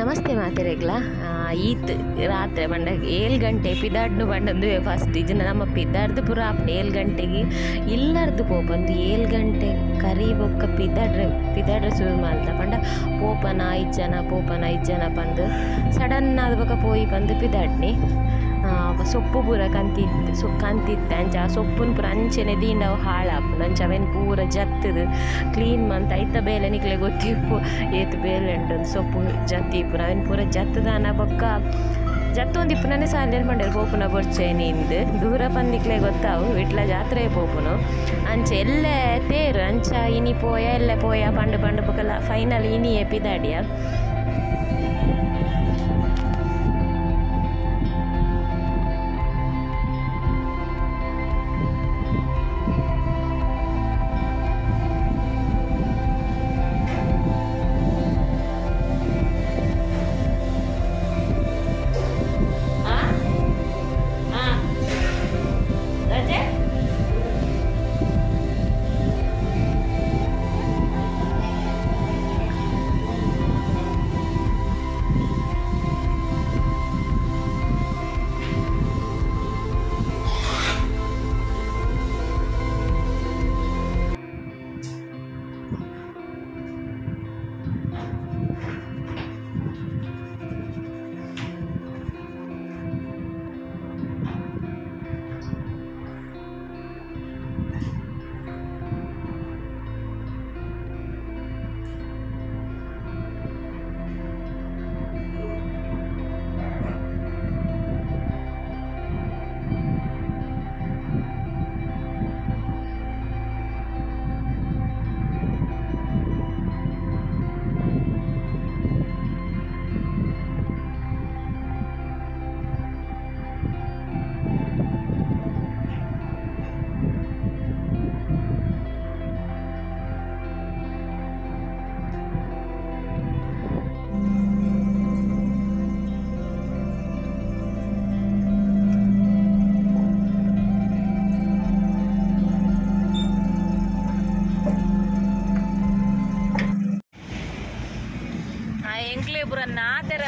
ನಮಸ್ತೆ ಮಾತೆರೆಗ್ಲ ಈತ್ ರಾತ್ರಿ ಬಂಡ 7 ಗಂಟೆ ಪಿದಾಡ್ನು ಬಂಡಂದು ಫಸ್ಟ್ ಇಜನ ನಮ್ಮ ಪಿದಾಡ್ದು ಪೂರ 7 ಗಂಟೆಗೆ ಇಲ್ಲರ್ದು ಪೋಪಂದು 7 ಗಂಟೆ ಕರಿ ಬೊಕ್ಕ ಪಿದಾಡ್ರೆ ಶುರು ಮಾಡ್ತಾ ಪಂಡ ಪೋಪನ ಇಜ್ಜನ ಪಂದು ಸಡನ್ ಆದ ಬೊಕ್ಕ ಪೋಯಿ ಬಂದು ಪಿದಾಡ್ನಿ ಸೊಪ್ಪು ಪೂರ ಕಂತಿತ್ತೆ ಅಂಚ ಆ ಸೊಪ್ಪುನ ಪೂರ ಅಂಚೆನೆ ದೀಂಡವು ಹಾಳಾಪು ಅಂಚ ಅವೇನು ಪೂರ ಜತ್ತದು ಕ್ಲೀನ್ ಮಂತ್ ಐತ ಬೇಲೆ ನಿಕ್ಲೆ ಗೊತ್ತಿಪ್ಪು ಏತು ಬೇಲೆ ಉಂಟು ಸೊಪ್ಪು ಜತ್ತಿ ಪೂರ ಅವೇನು ಪೂರ ಜತ್ತದಾನ ಬೊಕ್ಕ ಜತ್ತೊಂದಿಪ್ಪು ನನ್ನೇ ಸಾಲ ಮಂಡ್ಯ ಪೋಪುನ ಬೊರ್ಚೇನಿಂದು ದೂರ ಪಂದಿಕ್ಲೆ ಗೊತ್ತಾವು ಇಟ್ಲ ಜಾತ್ರೆ ಪೋಪುನು ಅಂಚೆ ಎಲ್ಲೇ ತೇರು ಅಂಚ ಇನಿ ಪೋಯ ಎಲ್ಲೇ ಪೋಯ ಪಂಡು ಬೊಕ್ಕಲ್ಲ ಫೈನಲ್ ಇನಿ ಎಪಿದಾಡಿಯ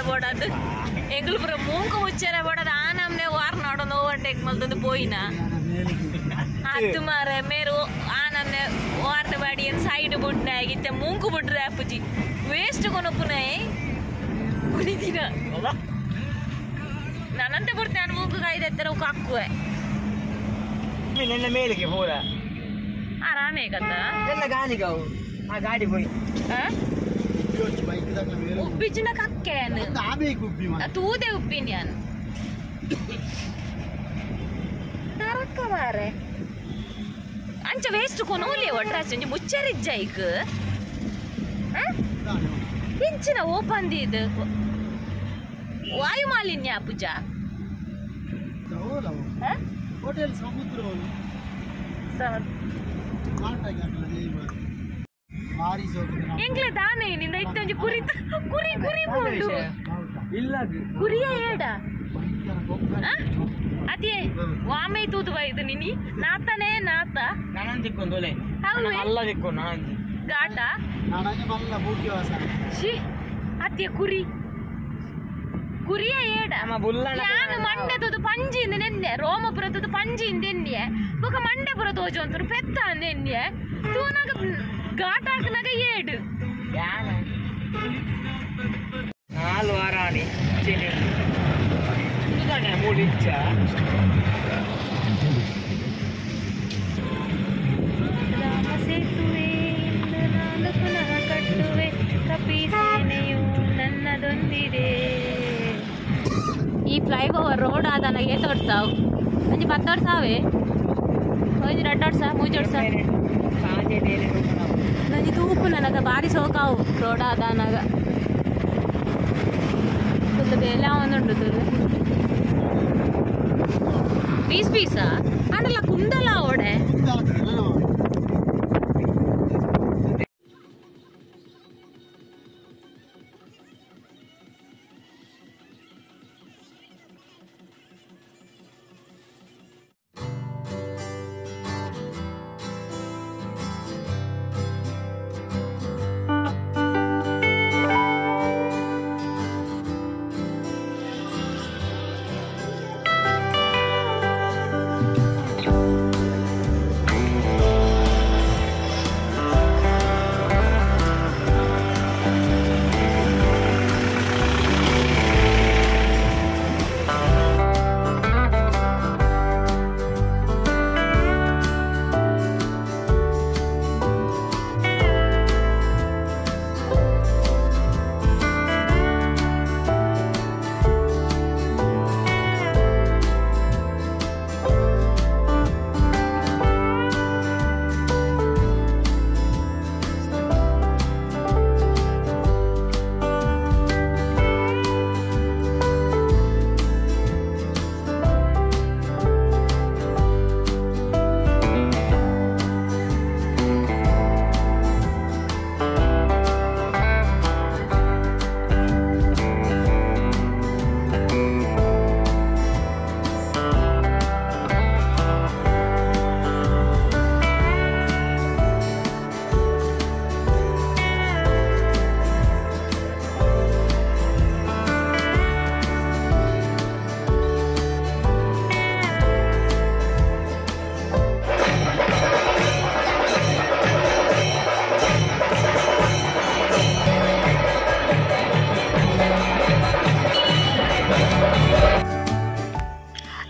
ಬೋಡದು ಎಂಗ್ಲು ಪುರ ಮೂಂಕು ಮುಚ್ಚರೆ ಬೋಡದು ಆ ನಮ್ನೆ ವಾರ ನೋಡೋದು ಓವರ್ಟೇಕ್ ಮಲ್ತಂದು ಪೋಯಿನ ಹತ್ತು ಮಾರೆ ಮೇರು ಆ ನಮ್ನೆ ವಾರ್ನ ಬಾಡಿ ಏನು ಸೈಡ್ ಬುಡ್ನೆ ಆಗಿತ್ತೆ ಮೂಂಕು ಬಿಟ್ರೆ ಅಪ್ಪುಜಿ ವೇಸ್ಟ್ ಕೊನಪ್ಪುನೇ ಕುಡಿದಿನ ನಾನಂತೆ ಬಿಡ್ತೆ ನಾನು ಮೂಗು ಕಾಯ್ದೆತ್ತರ ಹಾಕುವೆ ನಿನ್ನ ಮೇಲಿಗೆ ಪೂರ ಆರಾಮೇ ಕತ್ತ ಎಲ್ಲ ಗಾಡಿಗವು ಆ ಗಾಡಿ ಹೋಗಿ ಉಪ್ಪಿಜಿನ ಕಕ್ಕೇನು ತೂದೆ ಉಪ್ಪಿನ ನಾನು ನರಕ ಮಾರೆ ಅಂಚ ವೇಸ್ಟ್ ಕೊನೋಲಿ ಒಟ್ರಾಸಿ ಒಂಜಿ ಮುಚ್ಚರಿಜ್ಜ ಈಗ ಇಂಚಿನ ಓಪಂದಿದು ವಾಯು ಮಾಲಿನ್ಯ ಪೂಜ ಹೋಟೆಲ್ ಸಮುದ್ರ ಎಂಗ್ಲೆ ದಾನೆ ನಿಂದ ಇತ್ತೊಂಜಿ ಕುರಿ ಬೋಂಡು ಇಲ್ಲ ಕುರಿಯ ಏಡ ಅದೇ ವಾಮೆ ತೂದು ಬೈದು ನಿನಿ ನಾತನೇ ನಾತ ನಾನಂತ ತಿಕ್ಕೊಂದೋಲೆ ಹೌದು ಅಲ್ಲ ತಿಕ್ಕೊಂಡು ನಾನಂತ ಗಾಟ ನನಗೆ ಮಲ್ಲ ಬೂಟ್ಯವಾಸ ಶಿ ಅದೇ ಕುರಿಯ ಏಡ ಯಾನು ಮಂಡೆ ತೂದು ಪಂಜಿಂದ ನೆನ್ನೆ ರೋಮಪುರ ತೂದು ಪಂಜಿಂದ ಎನ್ನೆ ಬೊಕ ಮಂಡೆಪುರ ತೋಜು ಅಂತರು ಪೆತ್ತ ಅಂದೆನ್ನೆ ತೂನಾಗ ಘಾಟ್ ಹಾಕನಾಗ ಏಡು ನಾಲ್ ವಾರಾಣಿ ಮೂಡಿ ಇಚ್ಛ ರಾಮ ಸೇತುವೆ ನಾನು ಪುನಃ ಕಟ್ಟುವೆ ಕಪಿ ಸೇನೆಯು ನನ್ನದೊಂದಿದೆ ಈ ಫ್ಲೈಓವರ್ ರೋಡ್ ಆದ ನನಗೆ ತೋರ್ಸಾವು ಅಂಜಿ 10 ವರ್ಷವೇ ಒಂಜಿ 2 ವರ್ಷ 3 ವರ್ಷ ನನಗೆ ತೂಪು ನನಗೆ ಭಾರಿ ಸೋಕಾವು ರೋಡ್ ಆದಾನಾಗ ಫುಲ್ ಬೇಲೆ ಅವನುಂಡು ಪೀಸಾ ಅಂಡಲ್ಲ ಕುಂದಲ್ಲ ಓಡೆ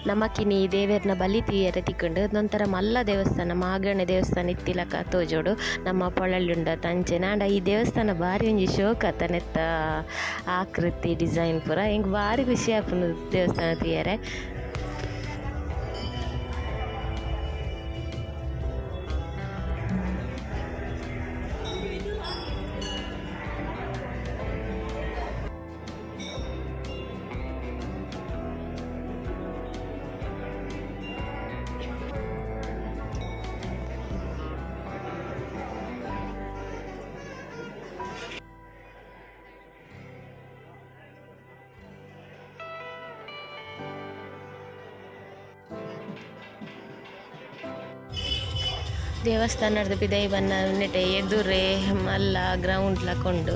ನಮಕಿನಿ ದೇವೇರ್ನ ಬಲಿ ತೀಯರೆ ತಿಕ್ಕೊಂಡು ನಂತರ ಮಲ್ಲ ದೇವಸ್ಥಾನ ಮಾಗಣೆ ದೇವಸ್ಥಾನ ಇತ್ತಿಲಕ ತೋಜೋಡು ನಮ್ಮ ಪೊಳಳ್ಳುಂಡ ತಂಚೆ ನಾಂಡ ಈ ದೇವಸ್ಥಾನ ಭಾರಿ ಒಂಜಿ ಶೋಕ ತನೆತ್ತ ಆಕೃತಿ ಡಿಸೈನ್ ಪೂರ ಹಿಂಗೆ ಭಾರಿ ಖುಷಿ ಆಪುಂಡು ದೇವಸ್ಥಾನ ತೀಯರೆ. ದೇವಸ್ಥಾನದ ಬಿದೈ ಬನ್ನ ನೆಟೆ ಎದುರೇ ಮಲ್ಲ ಗ್ರೌಂಡ್ಲ ಕೊಂಡು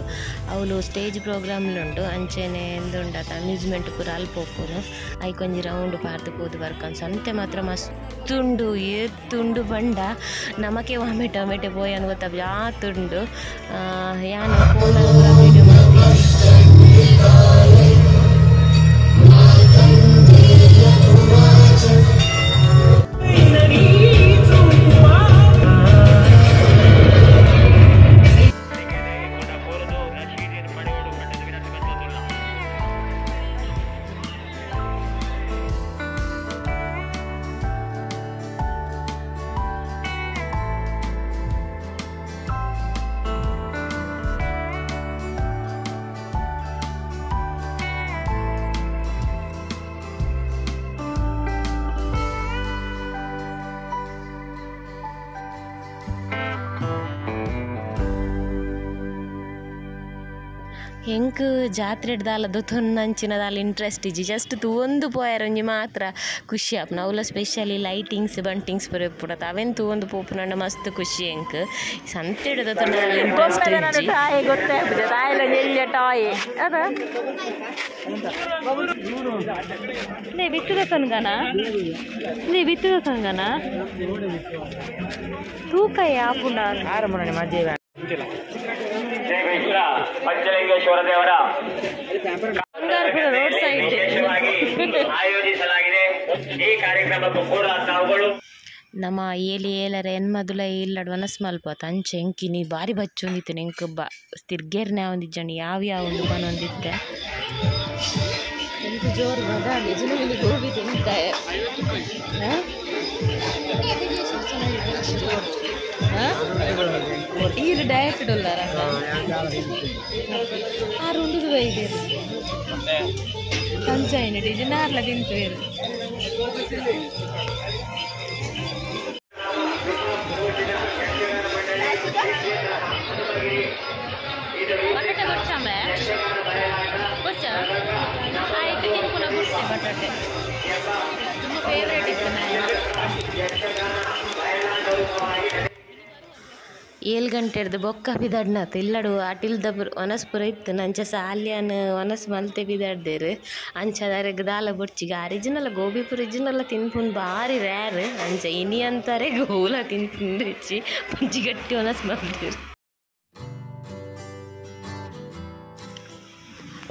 ಅವಳು ಸ್ಟೇಜ್ ಪ್ರೋಗ್ರಾಮ್ಲುಂಡು ಅಂಚೆನೆ ಎಂದುಂಡತ ಅಮ್ಯೂಸ್ಮೆಂಟ್ ಪೂರ ಅಲ್ಪೊಪ್ಪುನು ಐಕೊಂಜಿ ರೌಂಡ್ ಪಾರ್ದು ಪೋದು ಬರ್ಕೊಂಡು ಸಂತೆ ಮಾತ್ರ ಮಸ್ತುಂಡು ಎತ್ತುಂಡು ಬಂಡ ನಮಕೆ ಒಮೆಟೆ ಪೋಯ್ ಅನ್ ಗೊತ್ತಾಗ ಜಾತುಂಡು ಯಾನು ಫೋನಲ್ಲಿ ವೀಡಿಯೋ ಮಾಡ್ತೀನಿ. ಹೆಂಗ್ ಜಾತ್ರೆ ದಾಲದು ತೊನ್ನಂಚಿನದಾಲ ಇಂಟ್ರೆಸ್ಟ್ ಇಜ್ಜಿ ಜಸ್ಟ್ ತೂವೊಂದು ಪೋಯರ್ ಒಂಜಿ ಮಾತ್ರ ಖುಷಿ ಆಪುನ ಅವಲ ಸ್ಪೆಷಲಿ ಲೈಟಿಂಗ್ಸ್ ಬಂಟಿಂಗ್ಸ್ ಪೂರ ಇಪ್ಪುಡತ್ತ ಅವೆನ್ ತೂವೊಂದು ಪೋಪುನಂಡ ಮಸ್ತ್ ಖುಷಿ ಹೆಂಗ್ ಸಂತೆ ಹಿಡಿದ ಇಂಟ್ರೆಸ್ಟ್ ಇಜ್ಜಿ ಗೊತ್ತಾಗ್ತದೆ ತಾಯಿಲ ನೆಲ್ಯ ಟಾಯ್ ಅದ ನೇ ಬಿತ್ತುದ ಕನ್ಗನ ನೇ ಬಿತ್ತುದ ಕನ್ಗನ ತೂಕ ಆಪುಂಡ ಆರಂಭ ಮಧ್ಯ ಪಂಚಲಿಂಗೇಶ್ವರ ದೇವರ ರೋಡ್ ಸೈಡ್ ಆಯೋಜಿಸಲಾಗಿದೆ. ಈ ಕಾರ್ಯಕ್ರಮಕ್ಕೂ ಕೂಡ ತಾವುಗಳು ನಮ್ಮ ಏಲರ ಹೆಣ್ಮದುಲ ಇಲ್ಲಡ್ ವನಸ್ ಮಲ್ಪೋತ ಅಂಚೆ ಎಂಕಿನಿ ಬಾರಿ ಬಚ್ಚೊಂದಿತ್ತು ಎಂಕ್ ತಿರ್ಗೇರ್ನೆ ಒಂದಿಜ್ಜಂಡು ಯಾವ ಒಂದು ಮನೊಂದಿತ್ತೆ ಎಂಟು ಜೋರು ಬದಾಲಿ ಜನಗಳಿಗೆ ಗೋಬಿ ತಿಂತಾರೆ ಈರು ಡಯಟ್ ಡೊಲ್ಲಾರ ಆರು ಉಂಡುದು ಬೈದೆ ಪಂಚಾಯಿನ ಡಿಜನಾರ್ಲ ತಿಂತೇರು ಬಟಾಟೆ ಗೊಚ್ಚಂಬೆ ಗೊಚ್ಚ ಆಯ್ತು ತಿನ್ಪುನ ಗುಡ್ಸೆ ಬಟಾಟೆ ತುಂಬ ಫೇವ್ರೇಟ್ ಇತ್ತು ಏಳು ಗಂಟೆಡ್ದು ಬೊಕ್ಕ ಬಿದಾಡ್ನತ್ತು ಇಲ್ಲಡು ಅಟಿಲ್ದ ಒನಸ್ ಪೂರ ಇತ್ತು ನಂಚ ಸಾಲ್ಯಾನ್ ಒನಸ್ ಮಲ್ತೆ ಬಿದಾಡ್ದೇರು ಅಂಚದಾರೆಗ್ ದಾಲ ಬೊಡ್ಚಿಗೆ ಅರಿಜಿನಲ್ಲ ಗೋಬಿ ಪುರಿಜಿನಲ್ಲ ತಿನ್ಪುನ್ ಭಾರಿ ರ್ಯಾರ್ ಅಂಚ ಇನಿ ಅಂತಾರೆ ಗೋಲ ತಿನ್ಪುಂಡು ಹೆಚ್ಚಿ ಪಂಚಿ ಗಟ್ಟಿ ಒನಸ್ ಮಲ್ತೇರು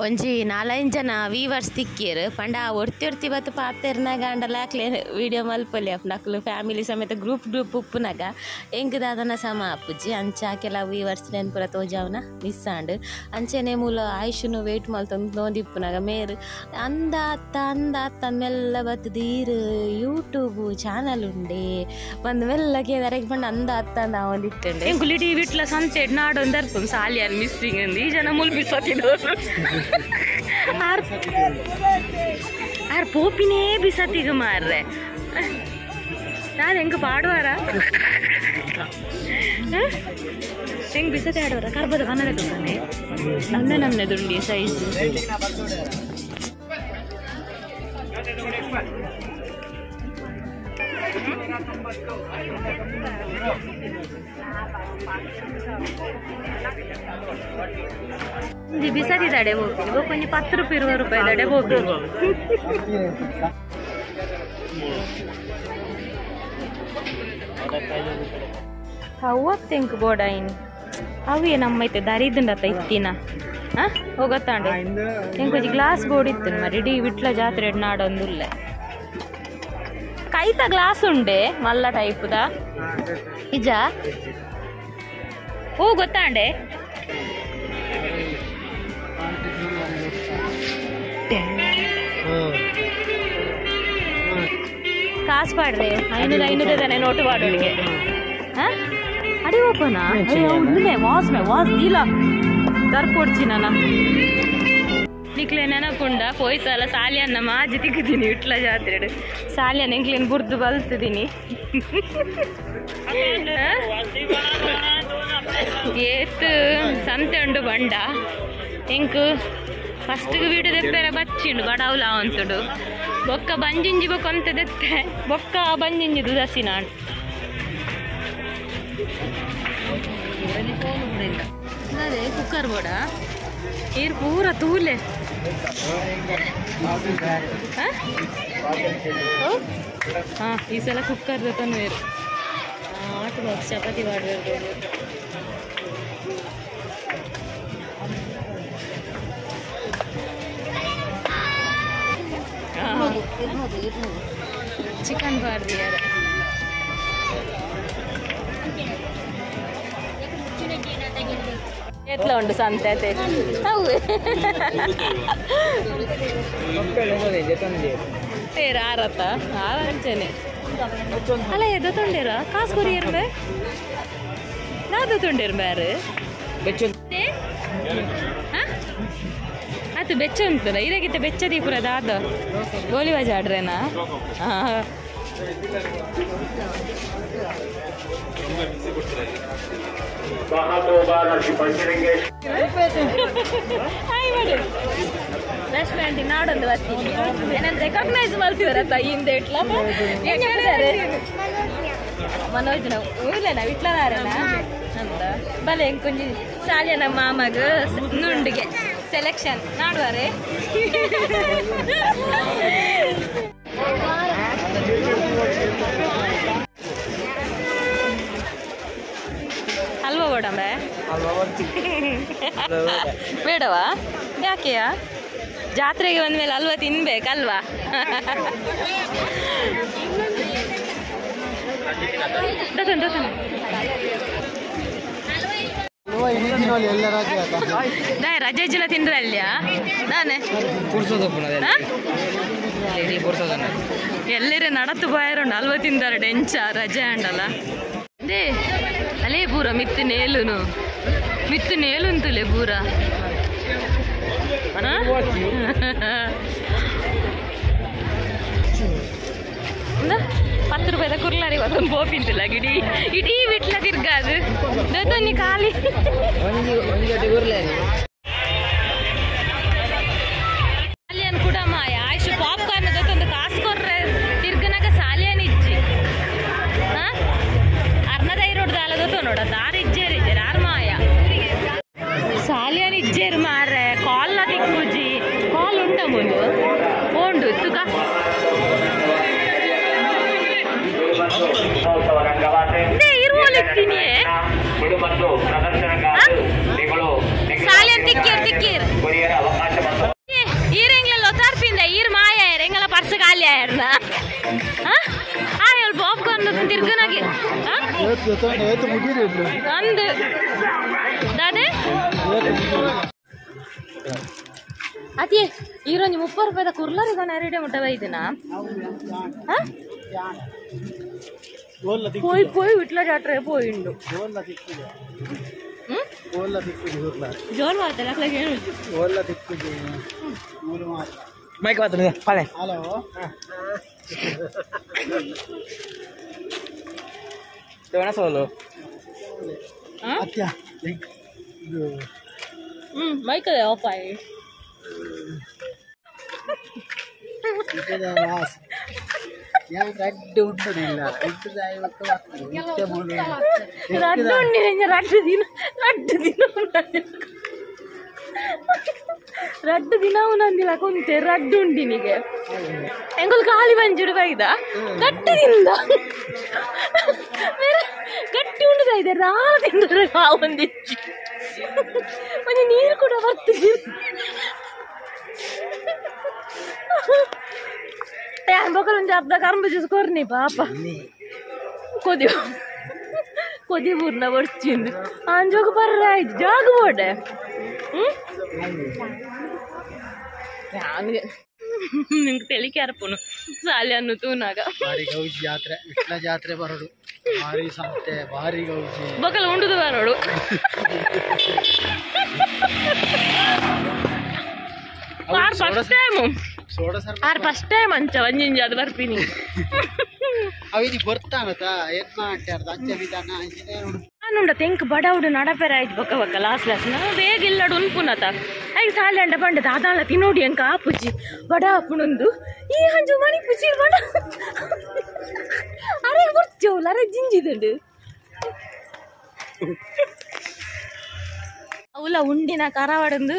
ಒಂಜಿ 4-5 ಜನ ವೀವರ್ಸ್ ತಿಕ್ಕಿರು ಪಂಡ ಒಡ್ತಿ ಬತ್ತು ಪಾತೆರ್ನಾಗ ಅಂಡಲಾಕ್ಲೆ ವಿಡಿಯೋ ಮಲ್ಪೊಲಿ ನಕ್ಲು ಫ್ಯಾಮಿಲಿ ಸಮೇತ ಗ್ರೂಪ್ ಉಪ್ಪುನಾಗ ಹೆಂಗ್ ದಾದನ ಸಮ ಅಪ್ಪುಜಿ ಅಂಚ ಕೆಲವು ವೀವರ್ಸ್ ನೆನ್ಪುರ ತೋಜಾವನ ಮಿಸ್ ಆಂಡ್ ಅಂಚೆನೆ ಮೂಲ ಆಯುಷನು ವೆಯ್ಟ್ ಮಲ್ತೊಂದು ನೋದಿಪ್ಪುನಾಗ ಮೇರು ಅಂದ ಅತ್ತ ಮೆಲ್ಲ ಬತ್ತದೀರು ಯೂಟ್ಯೂಬ್ ಚಾನಲ್ ಉಂಡೆ ಬಂದು ಮೆಲ್ಲಗೆ ದರೆಗೆ ಬಂದು ಅಂದ ಅತ್ತ ನಾವು ಒಂದಿತ್ತಂಡೆ ಎಂಕುಲಿಟಿ ಬಿಟ್ಲ ಸಂತೆ ನಾಡೊಂದು ಅರ್ಪು ಸಾಲಿಯನ್ ಮಿಸ್ಸಿಂಗ್ ಅಂದು ಈ ಜನ ಮುಲ್ಬಿಸೋತಿದ್ದವರು ಆರ್ ಪೋಪಿನೇ ಬಿಸತ್ತಿಗ ಮಾರ್ರೆ ನಾನು ಹೆಂಗೆ ಪಾಡುವಾರ ಹೆಂಗೆ ಬಿಸತ್ತೆ ಆಡುವಾರ ಕರ್ಬದ ಕನ್ನಡ ತೊಂದಾನೆ ನನ್ನೆ ದುಂಡಿ ಸೈಜ್ ಬಿಸದಿ ದಡೆ ಹೋಗ್ತೀನಿ ಕೊಂಚ 10 ರೂಪಾಯಿ 20 ರೂಪಾಯಿ ದಡೆ ಹೋಗ್ತೀನಿ ಅವತ್ತೆಂಕ್ ಬೋಡಾಯಿನ್ ಅವೇ ನಮ್ಮೈತೆ ದಾರಿದ್ದಂಡತ್ತ ಇತ್ತಿನ ಹೋಗತ್ತಾಂಡೆ ಹೆಂಗೆ ಗ್ಲಾಸ್ ಬೋರ್ಡ್ ಇತ್ತು ಮರಿ ಡಿ ವಿಟ್ಲ ಜಾತ್ರೆ ನಾಡೊಂದುಲ್ಲೆ ಐತ ಗ್ಲಾಸ್ ಉಂಡೆ ಮಲ್ಲ ಟೈಪ್ದ ನಿಜ ಹೂ ಗೊತ್ತಾಂಡೆ ಕಾಸು ಪಾಡ್ರೆ 500 ತಾನೆ ನೋಟು ಪಾಡೋಳಿಗೆ ಅಡಿ ಓಪನಾ ಉಂಡೆ ವಾಸ್ ದೀಲ ತರ್ಕೊಡ್ಚಿ ನಾನು ನಿಕ್ಲೆ ನೆನಪುಂಡ ಪೋಯ್ಸಲ ಸಾಲಿಯನ್ನ ಮಾಜಿ ತಿಕ್ಕಿದ್ದೀನಿ ಇಟ್ಲ ಜಾತ್ರೆ ಸಾಲಿಯನ್ನ ಎಂಕ್ಲೇನು ಬುರ್ದು ಬಲ್ತಿದ್ದೀನಿ ಏತ್ ಸಂತೆ ಉಂಡು ಬಂಡ ಎಂಕ್ ಫಸ್ಟ್ ವೀಡು ದೆಪ್ಪೆರ ಬಚ್ಚಿಂಡು ಬಡವಲ ಅಂತುಡು ಬೊಕ್ಕ ಬಂಜಿಂಜಿ ಬೊಕ್ಕ ಅಂತ ದೆತ್ತೆ ಬೊಕ್ಕ ಬಂಜಿಂಜಿದು ದಸಿ ನಾನು ಅದೇ ಕುಕ್ಕರ್ ಬೋಡ ಏರ್ ಪೂರ ತೂಲೆ ಹಾಂ ಈ ಸಲ ಕುಕ್ಕರ್ ಜೊತೆ ವೇರು ಆಟ ಬಾಕ್ಸ್ ಚಪಾತಿ ಮಾಡಬೇಕು ಚಿಕನ್ ಬಾರ್ದಿಯಾರ ಎತ್ಲ ಉಂಟು ಸಂತೆ ಅದೇ ಹೌದು ಸೇರ ಆರತ್ತ ಆರಂಚನೆ ಅಲ್ಲ ಎದ್ದು ತೊಂಡಿರ ಕಾಸು ಕೊರಿಯರ್ಬೆ ನಾದು ತೊಂಡಿರ್ ಬ್ಯಾರು ಅದು ಬೆಚ್ಚ ಉಂಟದ ಇದಕ್ಕಿಂತ ಬೆಚ್ಚ ದೀಪುರದ ಅದು ಗೋಲಿ ಬಾಜಿ ಆಡ್ರೇನಾ ಹಾಂ ರೆಸ್ಟೋರೆಂಟ್ ನಾಡೊಂದು ಬರ್ತೀನಿ ಏನಂತ ರೆಕಗ್ನೈಸ್ ಮಾಡ್ತೀವರತ್ತ ಹಿಂದೆ ಇಟ್ಲ ಏನು ಹೇಳ್ತಾರೆ ಮನೋಜ್ ನಾವು ಇಲ್ಲ ನಾವು ಇಟ್ಲಾರಣ ಅಂತ ಬಲೆ ಕೊಂಚ ಶಾಲೆ ನಮ್ಮ ಮಾಮಗ ನುಂಡಿಗೆ ಸೆಲೆಕ್ಷನ್ ನಾಡುವಾರೆ ಹಲ್ವಾ ಬೋಡಂಬೆ ಬೇಡವಾ ಯಾಕೆಯ ಜಾತ್ರೆಗೆ ಬಂದ್ಮೇಲೆ ಹಲ್ವಾ ತಿನ್ಬೇಕಲ್ವಾ ರಜೆ ಜಿಲ್ಲ ತಿಂದ್ರೆ ಅಲ್ಲಿಯಾ ನಾನೇ ಎಲ್ಲರೇ ನಡತ್ತು ಬಾಯರುಂಡು ಹಲ್ವಾ ತಿಂದಾರೆ ಡೆಂಚ ರಜೆ ಅಂಡಲ್ಲ ಅದೇ ಅಲೇ ಪೂರ ಮಿತ್ತು ನೇಲುಂತುಲೆ ಪೂರ 10 ರೂಪಾಯಿದ ಕುರ್ಲಾರಿ ಒಂದು ಬೋಪಿಂತಿಲ್ಲ ಗಿಡಿ ಇಡೀ ಬಿಟ್ಲ ತಿರ್ಗಾದು ದೊಡ್ಡನಿ ಖಾಲಿ ಸಾಲಿಯನ್ ಕೂಡ ಮಾಯ ಆಯ್ತು ಪಾಪ್ಕಾರ್ನ್ ದೊಡ್ಡೊಂದು ಕಾಸು ಕೊರ್ರೆ ತಿರ್ಗನಾಗ ಸಾಲಿಯನ್ ಇಜ್ಜಿ ಅರ್ನದೈ ರೋಡ್ ದಾಲ ದೊಡ್ಡ ನೋಡ ದಾರ ಇಜ್ಜೇರಿ ಆರ್ ಮಾಯ ಸಾಲಿಯನ್ ಇಜ್ಜೇರು ಮಾರ್ರೆ ಕಾಲ್ ತಿಕ್ಕುಜಿ ಕಾಲ್ ಉಂಟ ಮುಂದು ಓಂಡು ತುಕ ಪರ್ಸ್ ಖಾಲಿ ಆಯರ್ನ ಪಾಪ್ಕಾರ್ನ್ ತಿರ್ಗನಾಗಿ ಅಂದು ದಾದೆ ಅದೇ ಈರೊಂದು 30 ರೂಪಾಯಿದ ಕುರ್ಲರಿಗ ನೆರಡೆ ಮುಟ್ಟ ಬೈದಿನಾ పోయి ఇట్లా చాటరే పోయిండు జోర్ మాట్లాడు అట్లా మైక్ మాట్లాడు పదే హలో దేవనా సోలో అత్యా మైక్ ఆఫ్ అయ్యి ರಡ್ಡು ಉಂಟದಿಲ್ಲ ರಡ್ಡು ದಿನ ಉಂದಿಲ್ಲ ಕೊಂತೆ ರಡ್ಡು ಉಂಡಿನಿಗೆ ಎಂಗಲ್ ಖಾಲಿ ಬಂಜಿಡು ಬೈದ ಗಟ್ಟಿದಿಂದ ಗಟ್ಟಿ ಉಂಡಿದ ಇದೆ ರಾದಿಂದ ಒಂದಿಚ್ಚಿ ಮತ್ತೆ ನೀರು ಕೂಡ ಬರ್ತಿದ್ವಿ ಬೊಕಲೊಂದು ಅರ್ಧ ಕರಂಬು ಜ್ಯೂಸ್ ಕೊರ್ನಿ ಪಾಪ ಕೊದಿ ಬೂರ್ನ ಬರ್ಚಿಂದು ಅಂಜೋಗ ಬರ್ರ ಆಯ್ತು ಜಾಗ ಬೋಡೆ ನಿಂಗೆ ತೆಲಿಕೆ ಅರ್ಪುನು ಸಾಲಿ ಅನ್ನು ತೂನಾಗ ಭಾರಿ ಗೌಜಿ ಜಾತ್ರೆ ವಿಟ್ಲ ಜಾತ್ರೆ ಬರೋದು ಭಾರಿ ಸಂತೆ ಭಾರಿ ಗೌಜಿ ಬೊಕಲ ಉಂಡುದು ಬರೋಡು ಫಸ್ಟ್ ಟೈಮ್ ಅಂಚ ಒಂಜಿಂಜ ಅದು ಬರ್ತೀನಿ ಅವಿನಿ ಬರ್ತಾನತ ಏನ್ ಮಾಡ್ತಾರ ಅಂಚೆ ವಿಧಾನ ನಾನುಂಡ ತೆಂಕ್ ಬಡವುಡು ನಡಪೆರ ಆಯ್ತು ಬೊಕ್ಕ ಬೊಕ್ಕ ಲಾಸ್ಟ್ ಬೇಗ ಇಲ್ಲಡು ಉನ್ಪುನತ ಐ ಸಾಲಿ ಅಂಡ ಬಂಡದ ಅದಾಲ ತಿನ್ನೋಡಿ ಅಂಕ ಆಪುಜಿ ಬಡ ಅಪ್ಪುನೊಂದು ಈ ಹಂಜು ಮಣಿ ಪುಜಿ ಬಡ ಅರೆ ಬರ್ಚೋಲ್ಲ ಅರೆ ಜಿಂಜಿದುಂಡು ಅವಲ ಉಂಡಿನ ಕರಾವಡಂದು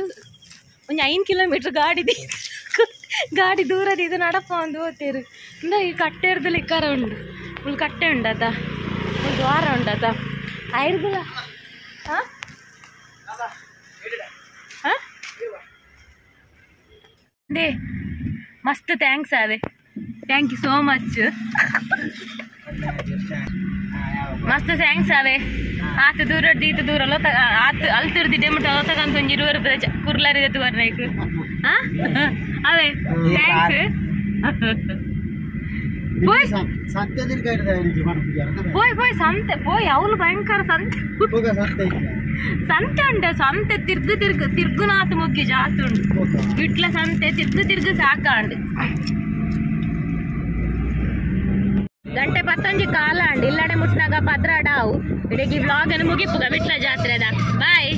ಒಂದು 5 ಕಿಲೋಮೀಟರ್ ಗಾಡಿ ದೂರದ ಇದು ನಡಪ ಒಂದು ಓದ್ತೀರು ಇಂದ ಈ ಕಟ್ಟೆರ್ದಲ್ಲಿ ಕರ ಉಂಡು ಫುಲ್ ಕಟ್ಟೆ ಉಂಡತ ಫುಲ್ ದ್ವಾರ ಉಂಡತ ಆಯ್ರಗುಲ ದೇ ಮಸ್ತ್ ಥ್ಯಾಂಕ್ಸ್ ಅದೇ ಥ್ಯಾಂಕ್ ಯು ಸೋ ಮಚ್ ಮಸ್ತ್ ಥ್ಯಾಂಕ್ಸ್ ಅವೇ ಆತ ದೂರ ಈತ ದೂರ ಆತ ಅಲ್ಲಿ ತಿರ್ದಿದ್ದೆ ಮಟ್ಟ ತಗೊಂಡು ಒಂದು 20 ರೂಪಾಯಿ ಕುರ್ಲಾರಿದೆ ತೋರ್ನಾಯ್ತು ಅವೇ ಥ್ಯಾಂಕ್ಸ್ పోయి సంతే పోయి అవులు భయంకర సంతే ఉండే సంతే తిరుగునాథ ముగ్గి జాతి ఉండు ఇట్లా సంతే తిరుగు సాకండి ಗಂಟೆ 11 ಕಾಲ ಅಂడి ಇಲ್ಲಡೆ ಮುಟ್ನಾಗ ಪತ್ರ ಡಾವು ಇಡೀ ವ್ಲಾಗ್ ಅನ್ನು ಮುಗಿಪುಗ ಬಿಟ್ಲ ಜಾತ್ರೆದ ಬಾಯ್.